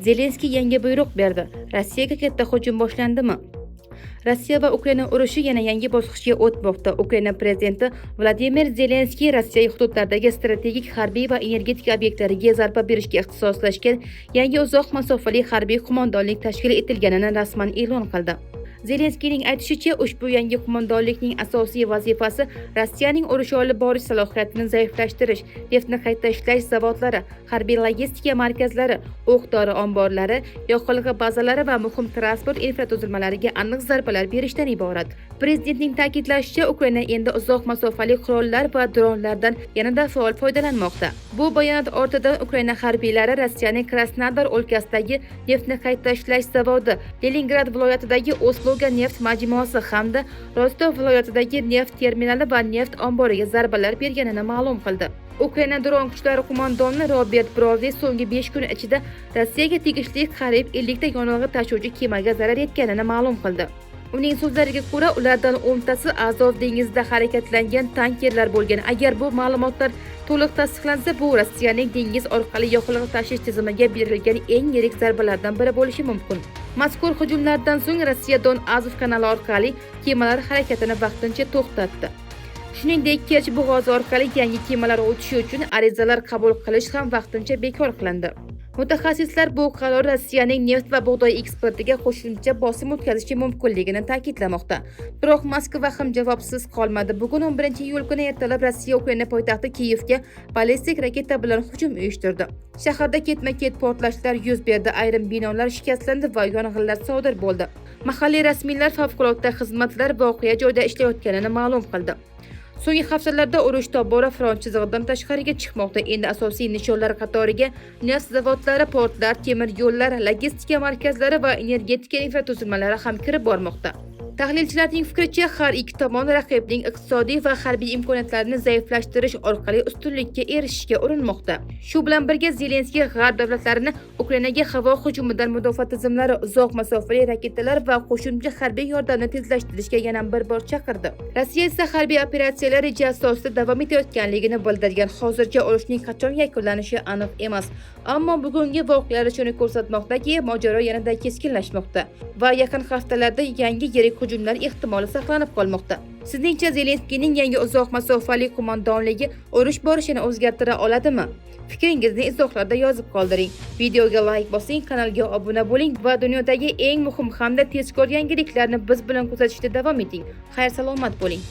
Zelenskiy yangi buyruq berdi. Rossiyaga katta hujum boshlandimi? Rossiya va Ukraina urushi yana yangi bosqichga o'tmoqda. Ukraina prezidenti Vladimir Zelenskiy Rossiya hududlaridagi strategik harbiy va energetik obyektlariga zarba berishga ixtisoslashgan yangi uzoq masofali harbiy qo'mondonlik tashkil etilganini rasman e'lon qildi. Zelenskiyning aytishicha, ushbu yangi qo'mondonlikning asosiy vazifasi Rossiyaning urush olib borish salohiyatini zaiflashtirish, neftni qayta ishlash zavodlari, harbiy logistika markazlari, o'q-dori omborlari, yoqilg'i bazalari va muhim transport infratuzilmalariga aniq zarbalar berishdan iborat. Prezidentning ta'kidlashicha, Ukraina endi uzoq masofali qurollar va dronlardan yanada faol foydalanmoqda. Bu bayonot ortidan Ukraina harbiylari Rossiyaning Krasnodar o'lkasidagi neftni qayta ishlash zavodi, Leningrad viloyatidagi Osloga neft majmuasi hamda Rostov viloyatidagi neft terminali va neft omboriga zarbalar berganini ma'lum qildi. Ukraina dron kuchlari qo'mondoni Robert Brovi so'nggi 5 kun ichida Rossiyaga tegishli qariyb 50 ta yonilg'i tashuvchi kemaga zarar yetganini ma'lum qildi. Uning so'zlariga ko'ra, ulardan 10 tasi Azov dengizida harakatlangan tankerlar bo'lgan. Agar bu ma'lumotlar to'liq tasdiqlansa, bu Rossiyaning dengiz orqali yoqilg'i tashish tizimiga berilgan eng yirik zarbalardan biri bo'lishi mumkin. Mazkur hujumlardan so'ng Rossiya Don Azov kanali orqali kemalar harakatini vaqtincha to'xtatdi. Shuningdek, Kerch bo'g'ozi orqali yangi kemalar o'tishi uchun arizalar qabul qilish ham vaqtincha bekor qilindi. Mutaxassislar bu qaror Rossiyaning neft va bug'doy eksportiga qo'shimcha bosim o'tkazishi mumkinligini ta'kidlamoqda. Biroq Moskva ham javobsiz qolmadi. Bugun 11-iyul kuni ertalab Rossiya Ukraina poytaxti Kiyevga ballistik raketa bilan hujum uyushtirdi. Shaharda ketma-ket portlashlar yuz berdi, ayrim binolar shikastlandi va yong'inlar sodir bo'ldi. Mahalliy rasmiylar favqulodda xizmatlar voqea joyida ishlayotganini ma'lum qildi. So'nggi haftalarda urush tobora front chizig'idan tashqariga chiqmoqda. Endi asosiy nishonlar qatoriga neft zavodlari, portlar, temir yo'llar, logistika markazlari va energetika infratuzilmalari ham kirib bormoqda. Tahlilchilarning fikricha, har ikki tomon raqibning iqtisodiy va harbiy imkoniyatlarini zaiflashtirish orqali ustunlikka erishishga urinmoqda. Shu bilan birga Zelenskiy g'arb davlatlarini Ukrainaga havo hujumidan mudofaa tizimlari, uzoq masofali raketalar va qo'shimcha harbiy yordamni tezlashtirishga yana bir bor chaqirdi. Rossiya esa harbiy operatsiyalar reja asosida davom etayotganligini bildirgan. Hozircha urushning qachon yakunlanishi aniq emas. Ammo bugungi voqealar shuni ko'rsatmoqdaki, mojaro yanada keskinlashmoqda va yaqin haftalarda yangi yirik hujumlar ehtimoli saqlanib qolmoqda. Sizningcha Zelenskiyning yangi uzoq masofali qo'mondonligi urush borishini o'zgartira oladimi? Fikringizni izohlarda yozib qoldiring. Videoga like bosing, kanalga obuna bo'ling va dunyodagi eng muhim hamda tezkor yangiliklarni biz bilan kuzatishda davom eting. Xayr-salomat bo'ling.